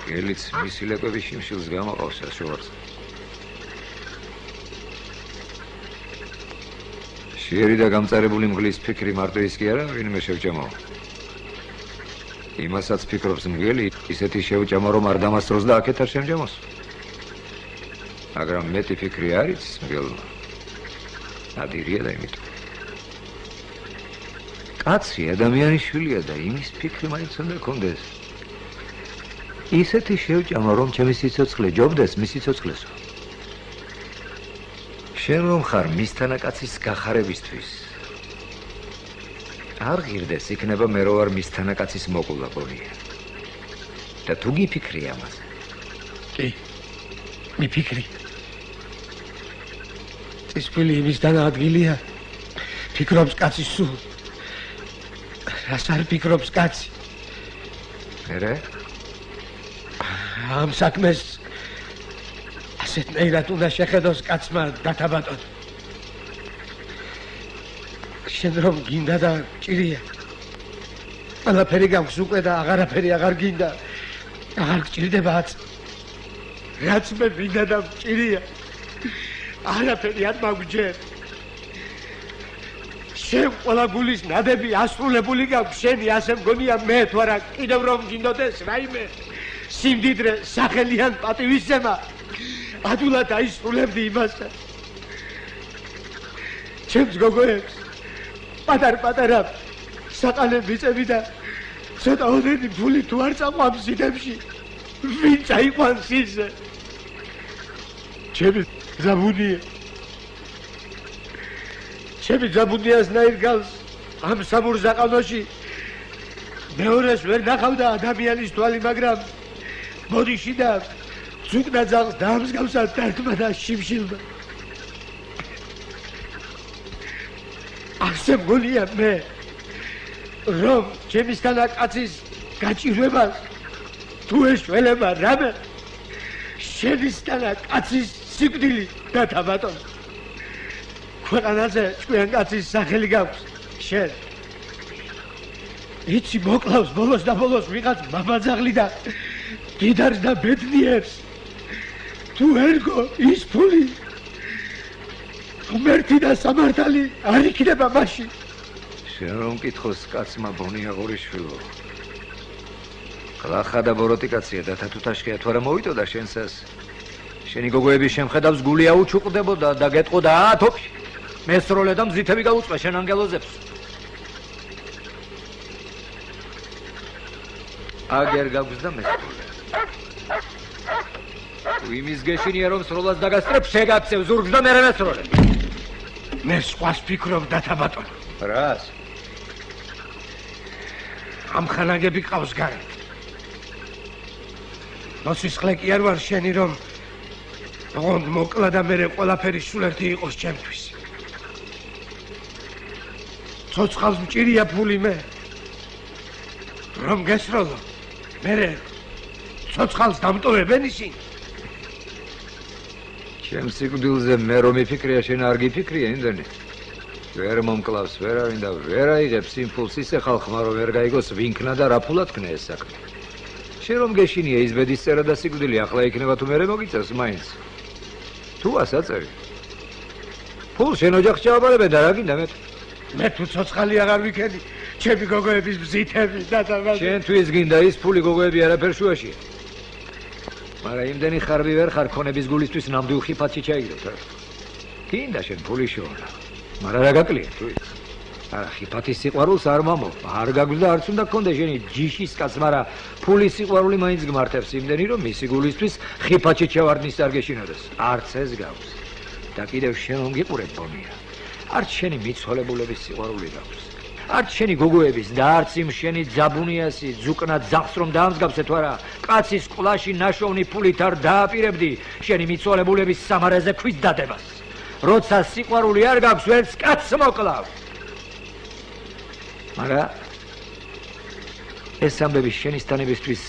გელიც მისი ლეკვების შიმშილს გამოყავს შორს. შეერი და გამწარებული მგლის ფიქრი მარტო ის კი არა, ვინმე შევჭამო. იმასაც ფიქრობს მგელი, ისეთი შევჭამო, რომ არ დამასწროს და აქეთ არ შემჯამოს. მაგრამ მეტი ფიქრი არის მგელმა. ადირია და იმიტომ. კაცი ადამიანის შვილია და იმის ფიქრი მაინც უნდა კონდეს. ისეთი შევჭამო, რომ ჩემი სიცოცხლე ჯობდეს მის სიცოცხლესო. შენ რომ ხარ მისთანა კაცის გახარებისთვის. არ ღირდეს იქნება მე რო ვარ მისთანა კაცის მოკვლა პონია. და თუ გიფიქრი ამაზე. კი. მიფიქრი. წისქვილი იმისთანა ადგილია. ფიქრობს კაცი სულ. რას არ ფიქრობს კაცი? მერე? ამ საქმეს ასეთნაირად უნდა შეხედოს კაცმა დათაბატონ. შენ რომ გინდა და ჭირია. ყველაფერი გაქვს უკვე და აღარაფერი აღარ გინდა. აღარ გჭირდებაც. რაც მე მინდა და ჭირია. არაფერი არ მაგვჯერ. შენ ყველა გულის ნადები ასრულებული გაქვს. შენი ასე მგონია მე თუ არა კიდევ რომ გინდოდეს რაიმე სიმდიდრე სახელიან პატივისცემა. ადულად აისრულებდი იმასაც. ჩემს გოგოებს პატარ-პატარა საყალე მიწები და ცოტა ოდენი ფული თუ არ წაყვამს სიდებში, ვინ წაიყვანს ისე? ჩემი ზაბუნია. ჩემი ზაბუნიასნაირ გავს ამ სამურზაყანოში მეორეს ვერ ნახავდა ადამიანის თვალი, მაგრამ ბოდიში და ზუკნა ძაღლს დაამსგავსა დარტყმა და შიმშილმა. ასე მგონია მე, რომ ჩემისთანა კაცის გაჭირვებას თუ ეშველება რამე, შენისთანა კაცის სიკვდილი დათაბატონ. ქვეყანაზე ჭკვიან კაცის სახელი გაქვს შენ. იცი მოკლავს ბოლოს და ბოლოს ვიღაც მამაძაღლი და დიდარს და ბედნიერს. თუ ერგო ის ფული ღმერთი და სამართალი არ იქნება მაშინ. შენ რომ მკითხოს კაცმა ბონია ღორიშვილო. კлаხა და ბოროტი კაცია და თათუთაშხია თუ არა მოვიტოდა შენსას. შენი გოგოების შემხედავს გული აუჩუყდებოდა და გეტყოდა ათოფი. მესროლე და მზითები გაუწვა შენ ანგელოზებს. აგერ გაქვს და მესროლე. თუ იმის გეშინია რომ სროლას დაგასწრებ შეგაქცევ ზურგს და მერე მესროლე. მე სხვას ფიქრობ დათაბატონ. რას? ამ ხანაგები ყავს გარეთ. მოსისხლე კი არ ვარ შენი რომ ოღონდ მოკლა და მერე ყველაფერი სულ ერთი იყოს ჩემთვის. ცოცხალს მჭირია ფული მე. რომ გესროლო, მერე ცოცხალს დამტოვებენ ისინი. ჩემ სიკვდილზე მე რომ მიფიქრია შენ არ გიფიქრია იმდენი. ვერ მომკლავს ვერავინ და ვერ აიღებს იმ ფულს ისე ხალხმა რომ ვერ გაიგოს ვინქნა და რა ფულად ქნა ეს საქმე. შენ რომ გეშინია ის ბედის წერა და სიკვდილი ახლა იქნება თუ მერე მოგიწევს მაინც. თუ ასაწერი. ფულ შენ ოჯახს ჩააბარებენ და რა გინდა მე? მე თუ ცოცხალი აღარ ვიქენი, ჩემი გოგოების ბზითები და შენთვის გინდა ის ფული გოგოები არაფერ შუაშია. მაგრამ იმდენი ხარბი ვერ ხარ ქონების გულისთვის ნამდვილ ხიფათში ჩაიგდოთ რა. გინდა შენ ფული შორა. მაგრამ რა გაკლია თუ ის? არა ხიფათის სიყვარულს არ მამო. არ გაგვზდა არც უნდა გქონდეს შენი ჯიშის კაც, მაგრამ ფულის სიყვარული მაინც გმართებს იმდენი რომ მისი გულისთვის ხიფათში ჩავარდნის არ გეშინოდეს. არც ეს გავს. და კიდევ შენ რომ გიყურებ ბონია. არც შენი მიცოლებულების სიყვარული გაქვს. არც შენი გოგოების და არც იმ შენი ძაბუნიასი ზუკნა ძაღლს რომ დაამსგავსე თუ არა, კაცის ყლაში ნაშოვნი ფულით არ დააპირებდი შენი მიცოლებულების სამარეზე ქვის დადებას. როცა სიყვარული არ გაქვს, ვერც კაცს მოკლავ. მაგრამ ეს ამბები შენი სტანებისთვის